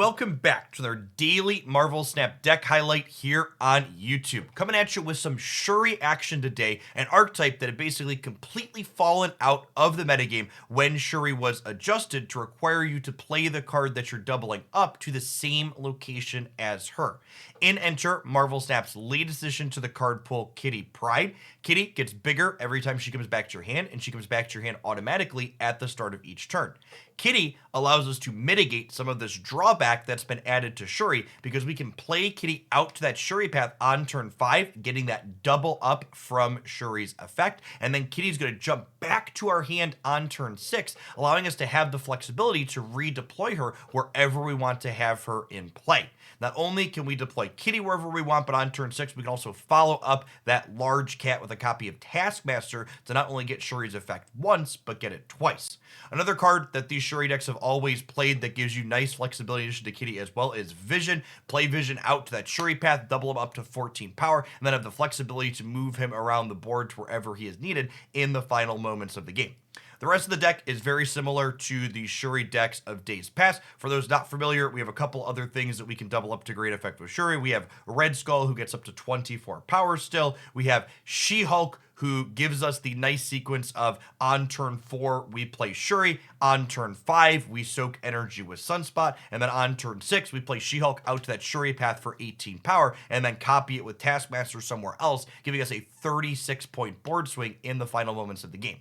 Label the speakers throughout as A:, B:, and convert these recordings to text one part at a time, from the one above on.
A: Welcome back to their daily Marvel Snap deck highlight here on YouTube. Coming at you with some Shuri action today, an archetype that had basically completely fallen out of the metagame when Shuri was adjusted to require you to play the card that you're doubling up to the same location as her. In enter Marvel Snap's latest addition to the card pool, Kitty Pryde. Kitty gets bigger every time she comes back to your hand, and she comes back to your hand automatically at the start of each turn. Kitty allows us to mitigate some of this drawback that's been added to Shuri because we can play Kitty out to that Shuri path on turn 5, getting that double up from Shuri's effect, and then Kitty's going to jump back to our hand on turn 6, allowing us to have the flexibility to redeploy her wherever we want to have her in play. Not only can we deploy Kitty wherever we want, but on turn 6, we can also follow up that large cat with a copy of Taskmaster to not only get Shuri's effect once, but get it twice. Another card that these Shuri decks have always played that gives you nice flexibility in addition to Kitty as well is Vision. Play Vision out to that Shuri path, double him up to 14 power, and then have the flexibility to move him around the board to wherever he is needed in the final moments of the game. The rest of the deck is very similar to the Shuri decks of days past. For those not familiar, we have a couple other things that we can double up to great effect with Shuri. We have Red Skull, who gets up to 24 power still. We have She-Hulk, who gives us the nice sequence of on turn 4, we play Shuri. On turn 5, we soak energy with Sunspot. And then on turn 6, we play She-Hulk out to that Shuri path for 18 power, and then copy it with Taskmaster somewhere else, giving us a 36-point board swing in the final moments of the game.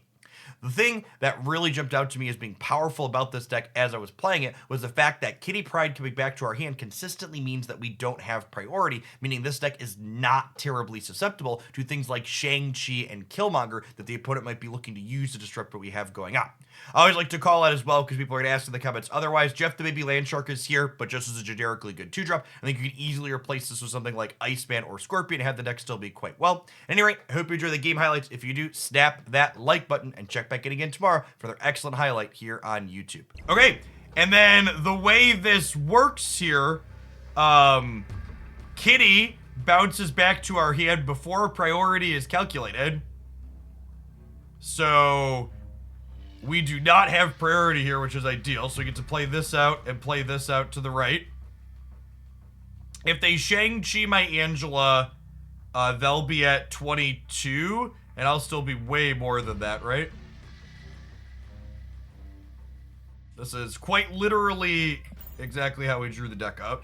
A: The thing that really jumped out to me as being powerful about this deck as I was playing it was the fact that Kitty Pryde coming back to our hand consistently means that we don't have priority, meaning this deck is not terribly susceptible to things like Shang-Chi and Killmonger that the opponent might be looking to use to disrupt what we have going on. I always like to call out as well, because people are going to ask in the comments otherwise, Jeff the Baby Landshark is here, but just as a generically good 2-drop. I think you could easily replace this with something like Iceman or Scorpion and have the deck still be quite well. At any rate, I hope you enjoy the game highlights. If you do, snap that like button and check back in again tomorrow for their excellent highlight here on YouTube. Okay, and then the way this works here, Kitty bounces back to our hand before priority is calculated. So we do not have priority here, which is ideal. So we get to play this out and play this out to the right. If they Shang-Chi my Angela, they'll be at 22, and I'll still be way more than that, right? This is quite literally exactly how we drew the deck up.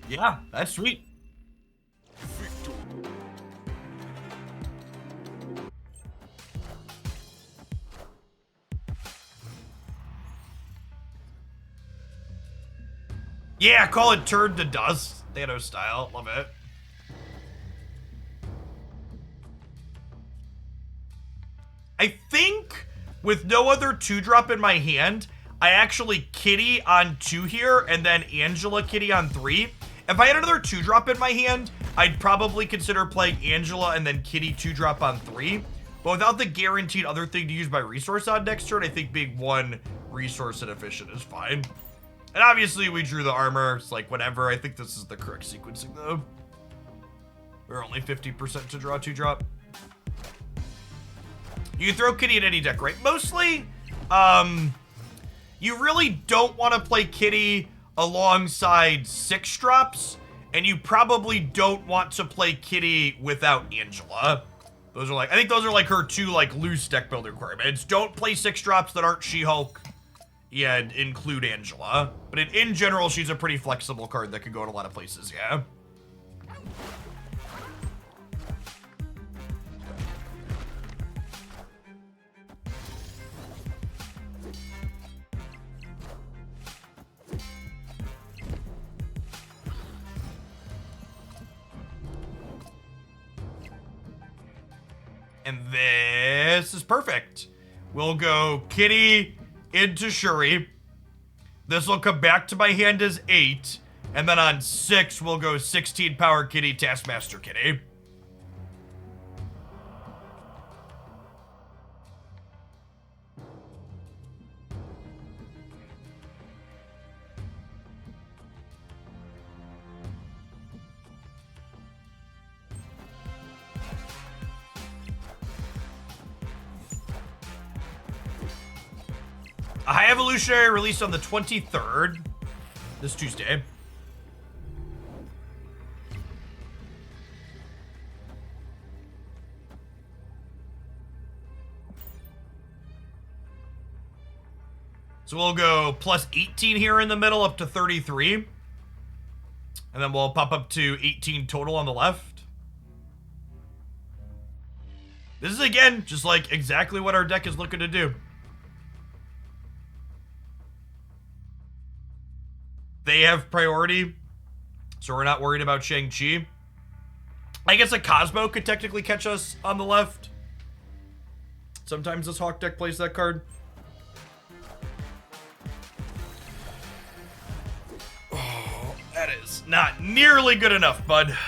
A: Yeah, that's sweet. Yeah, call it turn to dust. Thanos style. Love it. I think with no other 2-drop in my hand, I actually Kitty on 2 here and then Angela Kitty on 3. If I had another 2-drop in my hand, I'd probably consider playing Angela and then Kitty 2-drop on 3. But without the guaranteed other thing to use my resource on next turn, I think being 1 resource inefficient is fine. And obviously we drew the armor, it's like whatever. I think this is the correct sequencing though. We're only 50% to draw 2-drop. You can throw Kitty in any deck, right? Mostly, you really don't want to play Kitty alongside 6-drops, and you probably don't want to play Kitty without Angela. Those are like, I think those are like her 2 like loose deck building requirements. Don't play 6-drops that aren't She-Hulk. Yeah, and include Angela. But in general, she's a pretty flexible card that could go in a lot of places, yeah. And this is perfect. We'll go Kitty into Shuri. This will come back to my hand as 8. And then on 6, we'll go 16 power Kitty, Taskmaster Kitty. A High Evolutionary released on the 23rd, this Tuesday. So we'll go plus 18 here in the middle up to 33. And then we'll pop up to 18 total on the left. This is, again, just like exactly what our deck is looking to do. They have priority, so we're not worried about Shang-Chi. I guess a Cosmo could technically catch us on the left. Sometimes this Hawk deck plays that card. Oh, that is not nearly good enough, bud.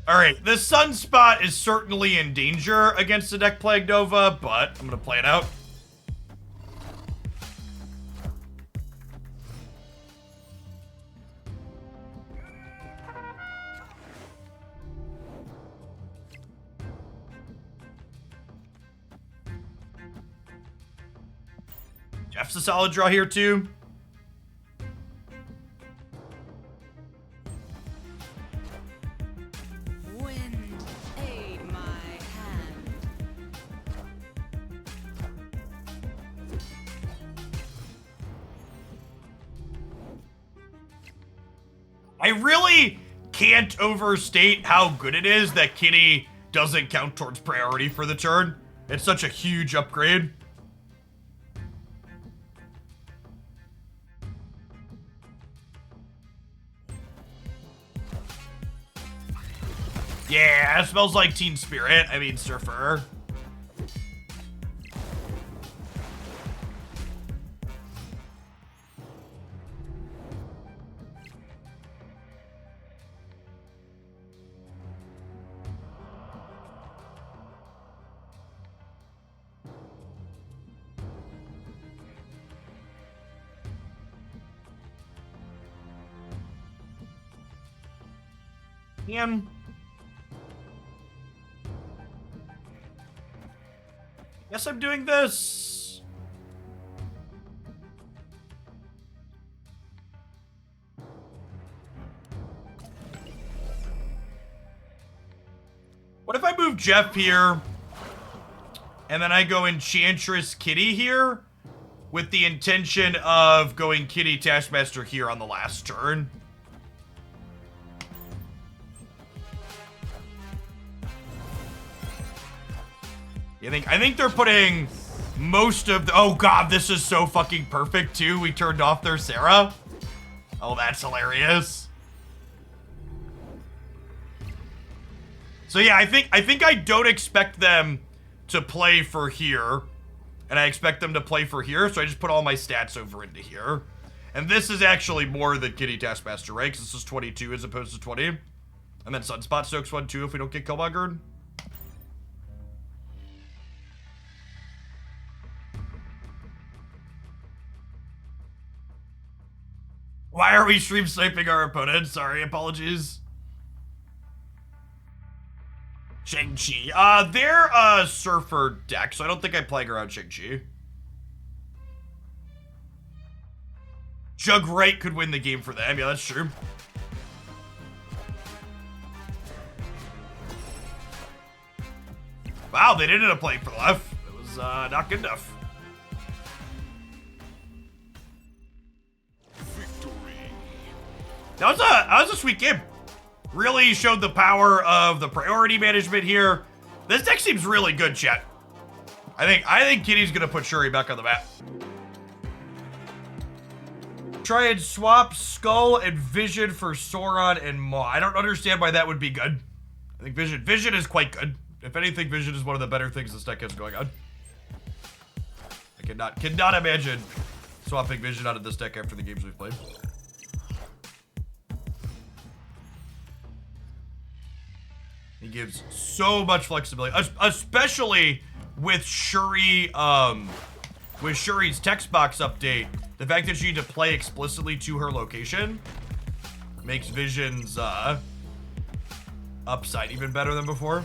A: All right, the Sunspot is certainly in danger against the deck Plague Nova, but I'm gonna play it out. Jeff's a solid draw here too. I really can't overstate how good it is that Kitty doesn't count towards priority for the turn. It's such a huge upgrade. Yeah, it smells like Teen Spirit. I mean, Surfer. Guess I'm doing this. What if I move Jeff here, and then I go Enchantress Kitty here, with the intention of going Kitty Taskmaster here on the last turn? I think they're putting most of the... Oh god, this is so fucking perfect too. We turned off their Sarah. Oh, that's hilarious. So yeah, I think I don't expect them to play for here. And I expect them to play for here, so I just put all my stats over into here. And this is actually more than Kitty Taskmaster, right? Because this is 22 as opposed to 20. And then Sunspot Stokes 1 too if we don't get Killmongered. Why are we stream sniping our opponent? Sorry, apologies. Shang-Chi. They're a Surfer deck, so I don't think I plague around Shang-Chi. Jugwright could win the game for them. Yeah, that's true. Wow, they did end up playing for the left. It was not good enough. That was a sweet game. Really showed the power of the priority management here. This deck seems really good, chat. I think Kitty's gonna put Shuri back on the map. Try and swap Skull and Vision for Sauron and Maw. I don't understand why that would be good. I think Vision is quite good. If anything, Vision is one of the better things this deck has going on. I cannot imagine swapping Vision out of this deck after the games we've played. He gives so much flexibility, especially with Shuri, with Shuri's text box update. The fact that you need to play explicitly to her location makes Vision's upside even better than before.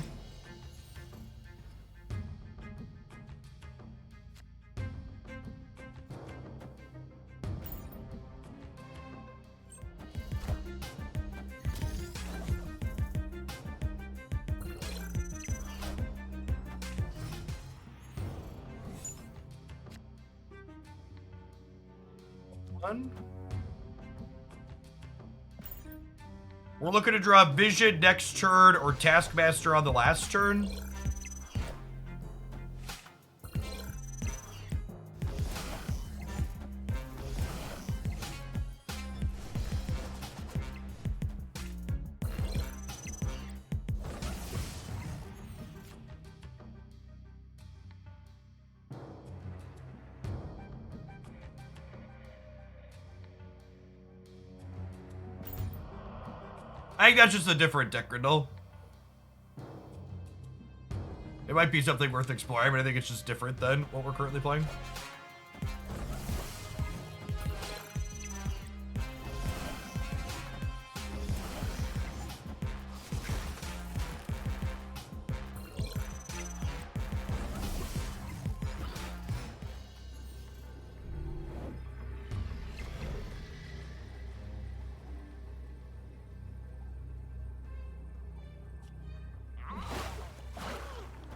A: We're looking to draw Vision next turn or Taskmaster on the last turn. I think that's just a different deck, Grindel. It might be something worth exploring, but I think it's just different than what we're currently playing.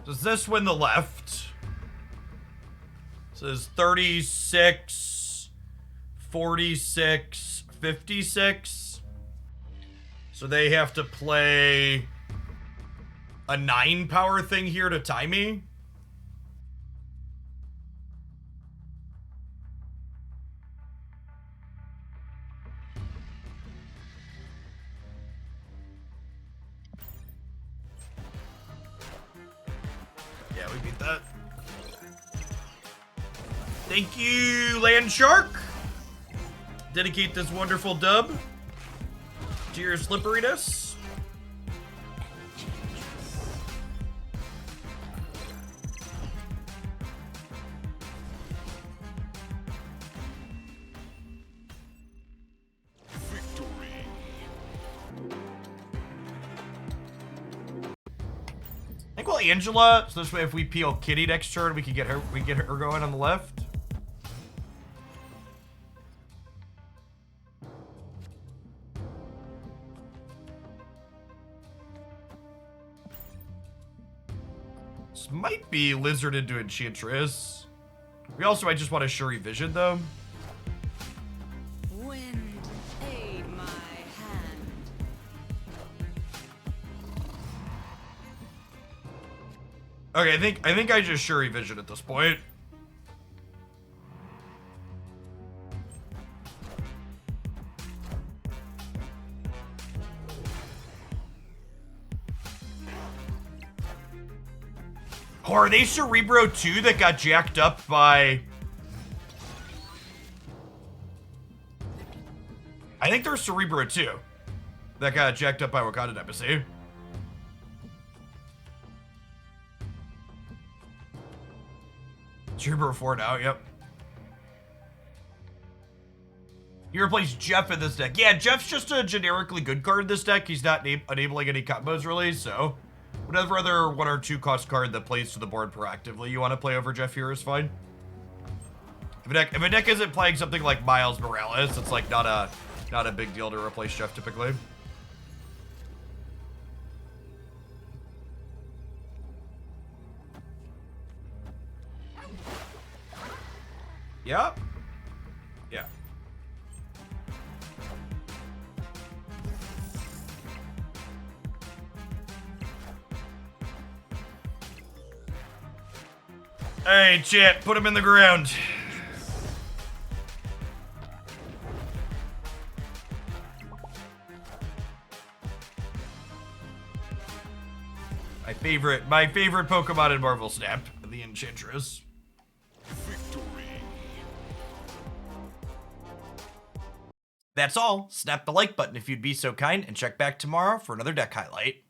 A: Does this win the left? This is 36, 46, 56. So they have to play a 9 power thing here to tie me. Yeah, we beat that. Thank you, Land Shark. Dedicate this wonderful dub to your slipperiness. I think we'll Angela, so this way if we peel Kitty next turn, we can get her going on the left. This might be Lizard into Enchantress. We also might just want a Shuri Vision though.
B: Wind, aid my hand.
A: Okay, I think I just Shuri Vision at this point. Oh, are they Cerebro 2 that got jacked up by... I think they're Cerebro 2 that got jacked up by Wakanda Embassy. Cerebro 4 now, yep. You replace Jeff in this deck. Yeah, Jeff's just a generically good card in this deck. He's not enabling any combos really, so... whatever other 1 or 2 cost card that plays to the board proactively you want to play over Jeff here is fine. If a deck isn't playing something like Miles Morales, it's like not a big deal to replace Jeff typically. Yeah. Yeah. Hey, chat, put him in the ground. My favorite Pokemon in Marvel Snap, the Enchantress. Victory. That's all. Snap the like button if you'd be so kind, and check back tomorrow for another deck highlight.